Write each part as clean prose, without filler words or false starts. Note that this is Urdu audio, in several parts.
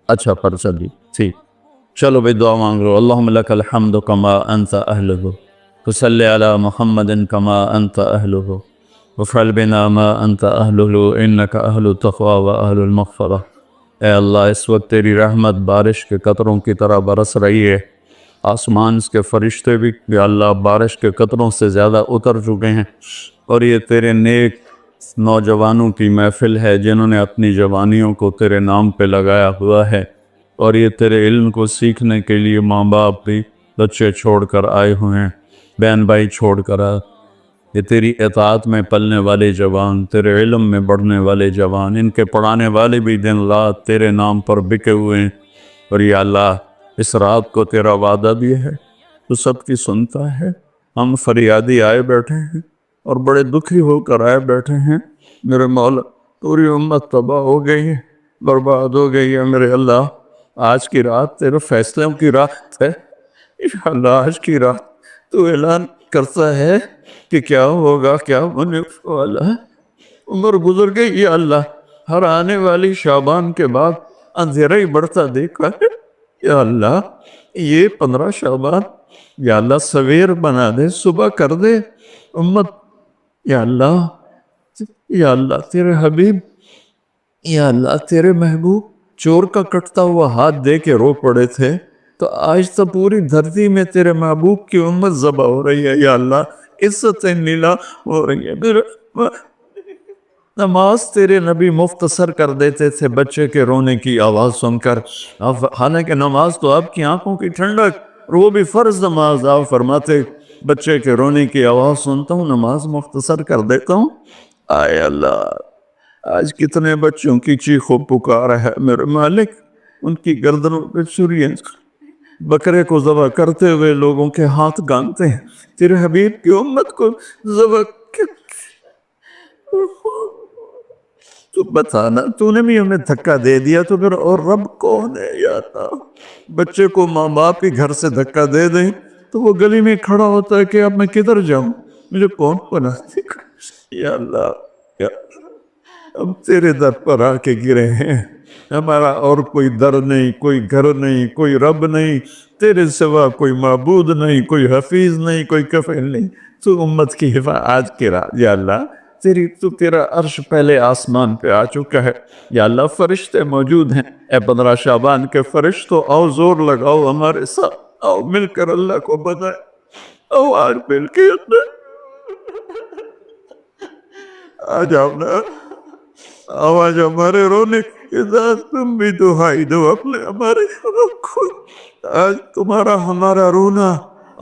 اچھا پرچہ دی ٹھیک. چلو بھائی دعا مانگ لو. اللہم لک الحمد کما انت اہلہ وصلی علی محمد کما انت اہلہ وفعل بنا ما انت اہلہ انک اہل التقوی و اہل المغفرہ. اے اللہ اس وقت تیری رحمت بارش کے قطروں کی طرح برس رہی ہے. آسمان کے فرشتے بھی یا اللہ بارش کے قطروں سے زیادہ اتر چکے ہیں، اور یہ تیرے نیک نوجوانوں کی محفل ہے جنہوں نے اپنی جوانیوں کو تیرے نام پہ لگایا ہوا ہے، اور یہ تیرے علم کو سیکھنے کے لیے ماں باپ بھی بچے چھوڑ کر آئے ہوئے ہیں، بہن بھائی چھوڑ کر آئے. یہ تیری اطاعت میں پلنے والے جوان، تیرے علم میں بڑھنے والے جوان، ان کے پڑھانے والے بھی دن رات تیرے نام پر بکے ہوئے ہیں. اور یا اللہ اس رات کو تیرا وعدہ بھی ہے، تو سب کی سنتا ہے. ہم فریادی آئے بیٹھے ہیں اور بڑے دکھی ہو کر آئے بیٹھے ہیں. میرے مولا پوری امت تباہ ہو گئی ہے، برباد ہو گئی ہے. میرے اللہ آج کی رات تیرے فیصلوں کی رات ہے. انشاءاللہ آج کی رات تو اعلان کرتا ہے کہ کیا ہوگا کیا ہونے والا ہے. عمر گزر گئی یا اللہ، ہر آنے والی شعبان کے بعد اندھیرا ہی بڑھتا دیکھا ہے. یا اللہ یہ 15 شعبان یا اللہ سویر بنا دے، صبح کر دے امت. یا اللہ تیرے حبیب، یا اللہ تیرے محبوب چور کا کٹتا ہوا ہاتھ دے کے رو پڑے تھے، تو آج تو پوری دھرتی میں تیرے محبوب کی امت ذبح ہو رہی ہے. یا اللہ عزتیں نیلا ہو رہی ہے. نماز تیرے نبی مختصر کر دیتے تھے بچے کے رونے کی آواز سن کر، حالانکہ نماز تو آپ کی آنکھوں کی ٹھنڈک، اور وہ بھی فرض نماز. آپ فرماتے بچے کے رونے کی آواز سنتا ہوں نماز مختصر کر دیتا ہوں. آئے اللہ آج کتنے بچوں کی چیخ و پکار ہے میرے مالک. ان کی گردنوں پہ چھریاں، بکرے کو ذبح کرتے ہوئے لوگوں کے ہاتھ گانتے ہیں. تیرے حبیب کی امت کو ذبح تو بتانا، تو نے بھی ہمیں دھکا دے دیا تو پھر اور رب کون ہے. یا اللہ بچے کو ماں باپ کے گھر سے دھکا دے دیں تو وہ گلی میں کھڑا ہوتا ہے کہ اب میں کدھر جاؤں، مجھے کون پناہ دے گا. یا اللہ ہم تیرے در پر آ کے گرے ہیں. ہمارا اور کوئی در نہیں، کوئی گھر نہیں، کوئی رب نہیں، تیرے سوا کوئی معبود نہیں، کوئی حفیظ نہیں، کوئی کفیل نہیں. تو امت کی حفاظت آج کے رات یا اللہ تیرا عرش پہلے آسمان پہ آ چکا ہے. یا اللہ فرشتے موجود ہیں. اے 15 شعبان کے فرشتوں آؤ زور لگاؤ ہمارے ساتھ، آؤ مل کر اللہ کو بتائیں. آؤ آج مل کے آ جاؤ نا، آواز ہمارے رونے کے ساتھ تم بھی دہائی دو اپنے ہمارے رب کو. آج تمہارا ہمارا رونا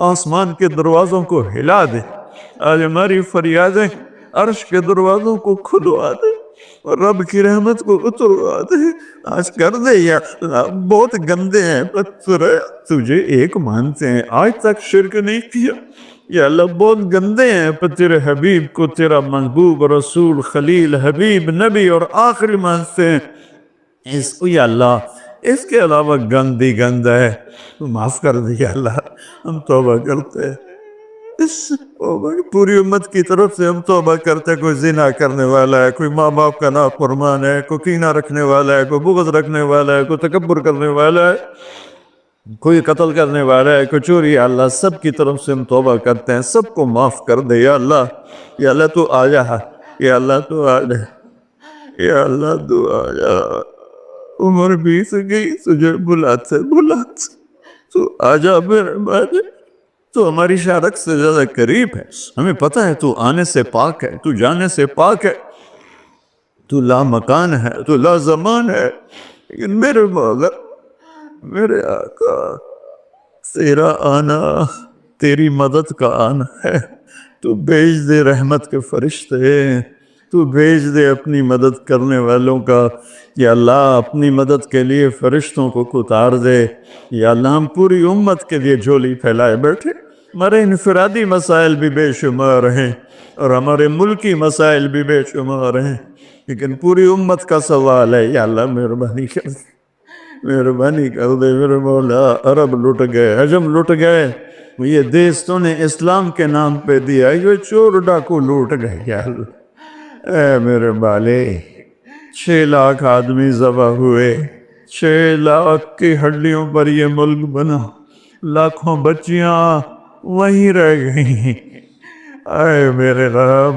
آسمان کے دروازوں کو ہلا دے. آج ہماری فریادیں عرش کے دروازوں کو کھلوا دے اور رب کی رحمت کو اتروا دے. آج کر دے یا اللہ. بہت گندے ہیں پتھر، تجھے ایک مانتے ہیں، آج تک شرک نہیں کیا. یا اللہ بہت گندے ہیں پر تیرے حبیب کو تیرا محبوب رسول خلیل حبیب نبی اور آخری مانتے ہیں. اس کو یا اللہ اس کے علاوہ گندی گند ہے، تو معاف کر دے. یا اللہ ہم توبہ کرتے ہیں، پوری امت کی طرف سے ہم توبہ کرتے ہیں. کوئی زنا کرنے والا ہے، کوئی ماں باپ کا نافرمان ہے، کوئی کینہ رکھنے والا ہے، کوئی بغض رکھنے والا ہے، کوئی تکبر کرنے والا ہے، کوئی قتل کرنے والا ہے، کوئی چوری. یا اللہ سب کی طرف سے ہم توبہ کرتے ہیں، سب کو معاف کر دے. یا اللہ تو آ جا. یا اللہ تو آ جا. یا اللہ تو آ جا. عمر بیت گئی، تجھے بلاتے تو آ جا میرے بھائی. تو ہماری شارک سے زیادہ قریب ہے. ہمیں پتہ ہے تو آنے سے پاک ہے، تو جانے سے پاک ہے، تو لا مکان ہے، تو لا زمان ہے. لیکن میرے مولا میرے آقا تیرا آنا تیری مدد کا آنا ہے. تو بھیج دے رحمت کے فرشتے، تو بھیج دے اپنی مدد کرنے والوں کا. یا اللہ اپنی مدد کے لیے فرشتوں کو اتار دے. یا اللہ ہم پوری امت کے لیے جھولی پھیلائے بیٹھے. ہمارے انفرادی مسائل بھی بے شمار ہیں اور ہمارے ملکی مسائل بھی بے شمار ہیں، لیکن پوری امت کا سوال ہے. یا اللہ مہربانی کر دے، مہربانی کر دے میرے مولا. عرب لٹ گئے، عجم لٹ گئے، یہ دیس تو نے اسلام کے نام پہ دیا، یہ چور ڈاکو لوٹ گئے. یا اللہ اے میرے بالے 6 لاکھ آدمی ذبح ہوئے، 6 لاکھ کی ہڈیوں پر یہ ملک بنا، لاکھوں بچیاں وہیں رہ گئیں۔ اے میرے رب،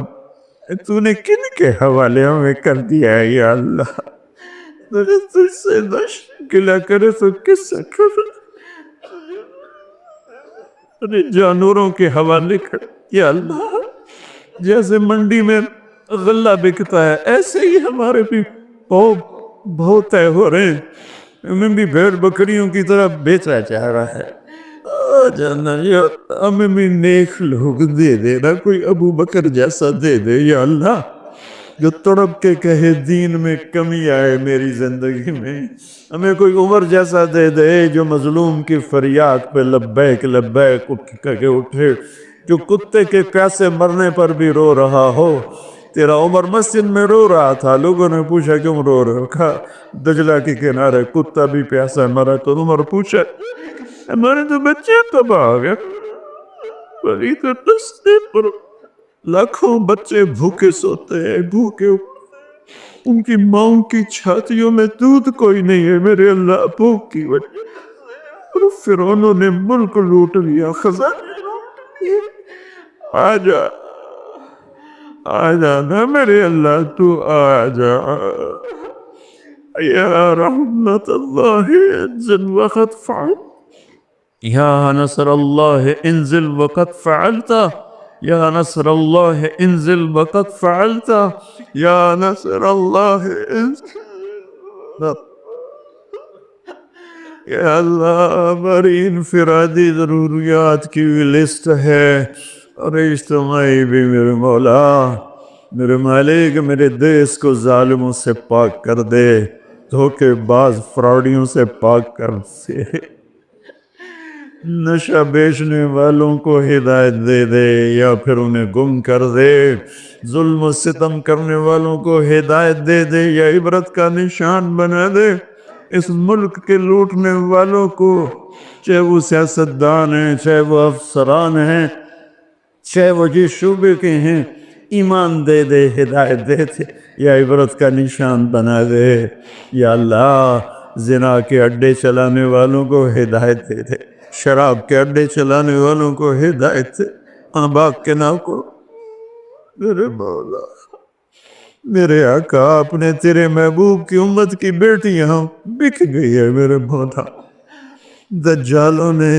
تو نے کن کے حوالے ہمیں کر دیا ہے یا اللہ؟ تجھ سے نہ گلا کرے تو کس سے کرے؟ جانوروں کے حوالے کر یا اللہ۔ جیسے منڈی میں غلہ بکتا ہے ایسے ہی ہمارے بھی بہت طے ہو رہے ہیں، ہمیں بھی بھیڑ بکریوں کی طرح بیچا جا رہا ہے۔ جانا یا ہمیں بھی نیک لوگ دے دے نا، کوئی ابو بکر جیسا دے دے یا اللہ، جو تڑپ کے کہے دین میں کمی آئے میری زندگی میں۔ ہمیں کوئی عمر جیسا دے دے جو مظلوم کی فریاد پہ لبیک لبیک کہہ کے اٹھے، جو کتے کے پیاسے مرنے پر بھی رو رہا ہو۔ تیرا عمر مسجد میں رو رہا تھا، لوگوں نے پوچھا کیوں رو رہے ہو؟ کہا دجلہ کے کنارے کتا بھی پیاسا مرا تو عمر پوچھا ہمارے تو بچے تباہ ہو گئے، بڑی تو رستے پر لاکھوں بچے بھوکے سوتے ہیں، بھوکے ان کی ماؤں کی چھاتیوں میں دودھ کوئی نہیں ہے میرے اللہ، بھوک کی وجہ اور فرعونوں نے ملک لوٹ لیا، خزانے لوٹ لیے۔ آجا آجا نا میرے اللہ، تو آجا یا رحمت اللہ انزل وقت فعل، یا نصر اللہ انزل وقت فعلتا، یا نصر اللہ انزل وقت فعلتا، یا نصر اللہ انزل۔ یا اللہ ہماری انفرادی ضروریات کی بھی لسٹ ہے اور اجتماعی بھی، میرے مولا میرے مالک، میرے دیس کو ظالموں سے پاک کر دے، دھوکے باز فراڈیوں سے پاک کر دے، نشہ بیچنے والوں کو ہدایت دے دے یا پھر انہیں گم کر دے، ظلم و ستم کرنے والوں کو ہدایت دے دے یا عبرت کا نشان بنا دے۔ اس ملک کے لوٹنے والوں کو، چاہے وہ سیاستدان ہیں، چاہے وہ افسران ہیں، چاہے وہ جس شعبے کے ہیں، ایمان دے دے، ہدایت دے دے یا عبرت کا نشان بنا دے یا اللہ۔ زنا کے اڈے چلانے والوں کو ہدایت دے دے، شراب کے اڈے چلانے والوں کو ہدایت دے، آباق کے نام کو میرے مولا میرے آقا، اپنے تیرے محبوب کی امت کی بیٹیاں بک گئی ہے میرے مولا، دجالوں نے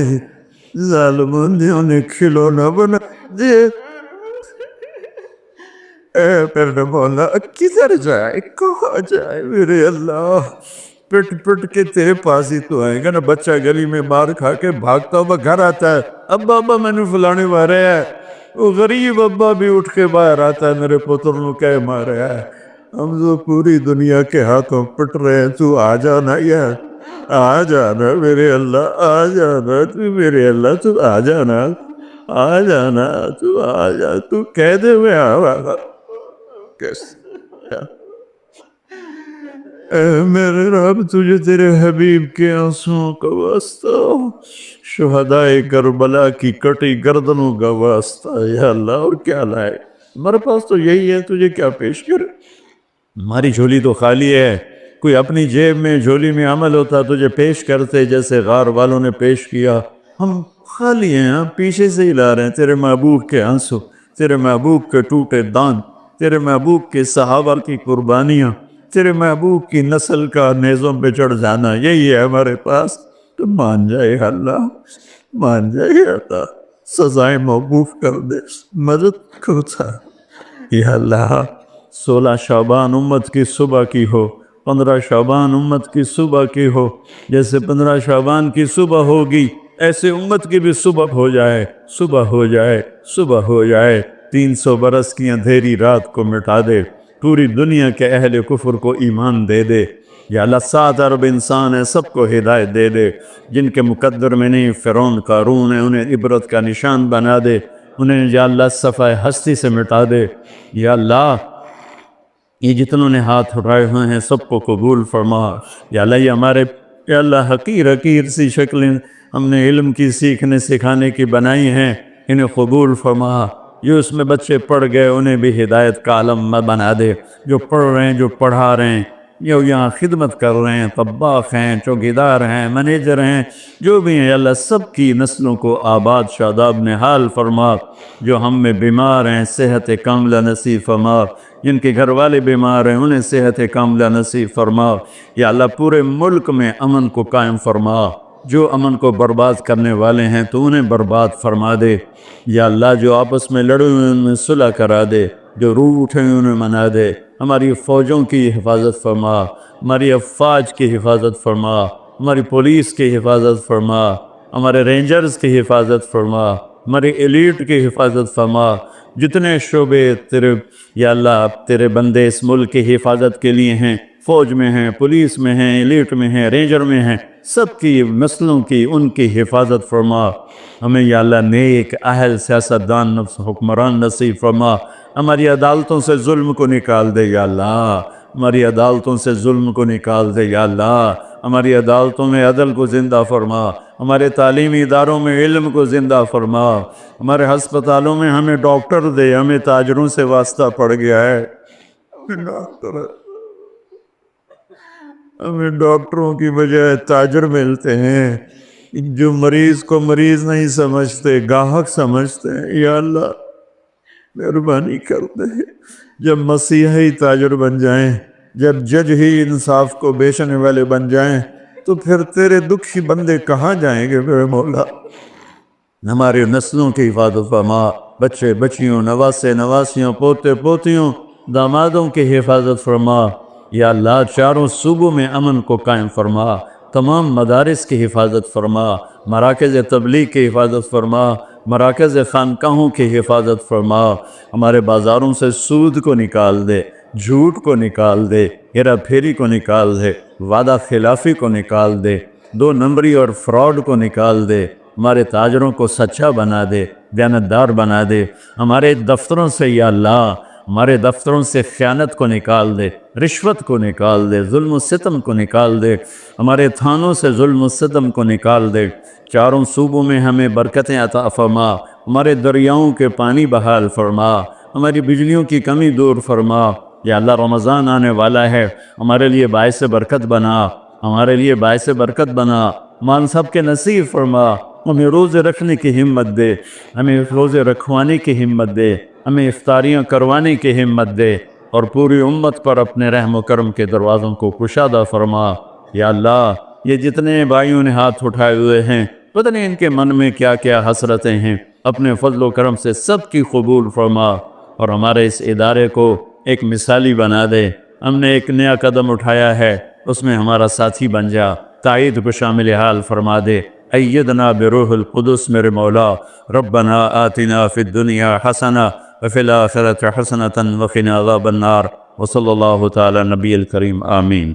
ظالموں نے انہیں کھلونا بنا دے۔ اے میرے مولا کدھر جائے، کہاں جائے میرے اللہ؟ پٹ پٹ کے تیرے پاس ہی تو آئے گا نا۔ بچہ گلی میں مار کھا کے بھاگتا ہوا گھر آتا ہے، ابا ابا میں نے فلانے مارے ہے، وہ غریب ابا بھی اٹھ کے باہر آتا ہے میرے پتر نو کہہ مارے ہے۔ ہم تو پوری دنیا کے ہاتھوں پٹ رہے ہیں، تو آ جانا یار، آ جانا میرے اللہ، آ جانا تو میرے اللہ، تو آ جانا، آ جانا، تو آ جا، تو کہہ دے میں آ کیسے۔ اے میرے رب، تجھے تیرے حبیب کے آنسوں کا واسطہ، شہدائے کربلا کی کٹی گردنوں کا واسطہ یا اللہ، اور کیا لائے؟ ہمارے پاس تو یہی ہے، تجھے کیا پیش کرے؟ ہماری جھولی تو خالی ہے، کوئی اپنی جیب میں جھولی میں عمل ہوتا تجھے پیش کرتے، جیسے غار والوں نے پیش کیا۔ ہم خالی ہیں، ہم پیچھے سے ہی لا رہے ہیں تیرے محبوب کے آنسو، تیرے محبوب کے ٹوٹے دان، تیرے محبوب کے صحابہ کی قربانیاں، تیرے محبوب کی نسل کا نیزوں پہ چڑھ جانا، یہی ہے ہمارے پاس۔ تو مان جائے اللہ، مان جائے اللہ، سزائیں موقوف کر دے، مدد کرتا یا اللہ۔ 16 شعبان امت کی صبح کی ہو، 15 شعبان امت کی صبح کی ہو، جیسے 15 شعبان کی صبح ہوگی ایسے امت کی بھی صبح ہو جائے، صبح ہو جائے، صبح ہو جائے۔ 300 برس کی اندھیری رات کو مٹا دے، پوری دنیا کے اہل کفر کو ایمان دے دے یا اللہ۔ 7 ارب انسان ہیں، سب کو ہدایت دے دے، جن کے مقدر میں نہیں فرعون قارون ہے انہیں عبرت کا نشان بنا دے، انہیں یا اللہ صفحہ ہستی سے مٹا دے یا اللہ۔ یہ جتنوں نے ہاتھ اٹھائے ہوئے ہیں سب کو قبول فرما یا اللہ۔ یہ ہمارے یا اللہ حقیر حقیر سی شکلیں ہم نے علم کی سیکھنے سکھانے کی بنائی ہیں، انہیں قبول فرما۔ جو اس میں بچے پڑھ گئے انہیں بھی ہدایت کا عالم بنا دے، جو پڑھ رہے ہیں، جو پڑھا رہے ہیں، جو یہاں خدمت کر رہے ہیں، طباخ ہیں، چوکیدار ہیں، منیجر ہیں، جو بھی ہیں اللہ سب کی نسلوں کو آباد شاداب نحال فرما۔ جو ہم میں بیمار ہیں صحت کاملہ نصیب فرما، جن کے گھر والے بیمار ہیں انہیں صحت کاملہ نصیب فرما۔ یا اللہ پورے ملک میں امن کو قائم فرما، جو امن کو برباد کرنے والے ہیں تو انہیں برباد فرما دے۔ یا اللہ جو آپس میں لڑے ہوئے ان میں صلح کرا دے، جو روٹھے ہیں انہیں منا دے۔ ہماری فوجوں کی حفاظت فرما، ہماری افواج کی حفاظت فرما، ہماری پولیس کی حفاظت فرما، ہمارے رینجرز کی حفاظت فرما، ہماری ایلیٹ کی حفاظت فرما۔ جتنے شعبے تیرے یا اللہ تیرے بندے اس ملک کی حفاظت کے لیے ہیں، فوج میں ہیں، پولیس میں ہیں، ایلیٹ میں ہیں، رینجر میں ہیں، سب کی نسلوں کی ان کی حفاظت فرما۔ ہمیں یا اللہ نیک اہل سیاستدان حکمران نصیب فرما۔ ہماری عدالتوں سے ظلم کو نکال دے یا اللہ، ہماری عدالتوں سے ظلم کو نکال دے یا اللہ، ہماری عدالتوں میں عدل کو زندہ فرما، ہمارے تعلیمی اداروں میں علم کو زندہ فرما، ہمارے ہسپتالوں میں ہمیں ڈاکٹر دے، ہمیں تاجروں سے واسطہ پڑ گیا ہے، ہمیں ڈاکٹروں کی بجائے تاجر ملتے ہیں، جو مریض کو مریض نہیں سمجھتے گاہک سمجھتے ہیں۔ یا اللہ مہربانی کرتے ہیں، جب مسیحی تاجر بن جائیں، جب جج ہی انصاف کو بیچنے والے بن جائیں تو پھر تیرے دکھی بندے کہاں جائیں گے میرے مولا؟ ہماری نسلوں کی حفاظت فرما، بچے بچیوں، نواسے نواسیوں، پوتے پوتیوں، دامادوں کی حفاظت فرما۔ یا اللہ چاروں صوبوں میں امن کو قائم فرما، تمام مدارس کی حفاظت فرما، مراکز تبلیغ کی حفاظت فرما، مراکز خانقاہوں کی حفاظت فرما۔ ہمارے بازاروں سے سود کو نکال دے، جھوٹ کو نکال دے، ہیرا پھیری کو نکال دے، وعدہ خلافی کو نکال دے، دو نمبری اور فراڈ کو نکال دے، ہمارے تاجروں کو سچا بنا دے، دیانتدار بنا دے۔ ہمارے دفتروں سے یا اللہ ہمارے دفتروں سے خیانت کو نکال دے، رشوت کو نکال دے، ظلم و ستم کو نکال دے، ہمارے تھانوں سے ظلم و ستم کو نکال دے۔ چاروں صوبوں میں ہمیں برکتیں عطا فرما، ہمارے دریاؤں کے پانی بحال فرما، ہماری بجلیوں کی کمی دور فرما۔ یا اللہ رمضان آنے والا ہے، ہمارے لیے باعث برکت بنا، ہمارے لیے باعث برکت بنا، مان سب کے نصیب فرما۔ ہمیں روزے رکھنے کی ہمت دے، ہمیں روزے رکھوانے کی ہمت دے، ہمیں افطاریاں کروانے کی ہمت دے، اور پوری امت پر اپنے رحم و کرم کے دروازوں کو کشادہ فرما۔ یا اللہ یہ جتنے بھائیوں نے ہاتھ اٹھائے ہوئے ہیں، پتہ نہیں ان کے من میں کیا کیا حسرتیں ہیں، اپنے فضل و کرم سے سب کی قبول فرما، اور ہمارے اس ادارے کو ایک مثالی بنا دے۔ ہم نے ایک نیا قدم اٹھایا ہے، اس میں ہمارا ساتھی بن جا، تائید کو شامل حال فرما دے۔ ایدنا بروح القدس میرے مولا، ربنا آتنا فی الدنیا حسنہ وفی الآخرۃ حسنۃ وقنا عذاب النار، وصلی اللہ تعالی نبی الکریم، آمین۔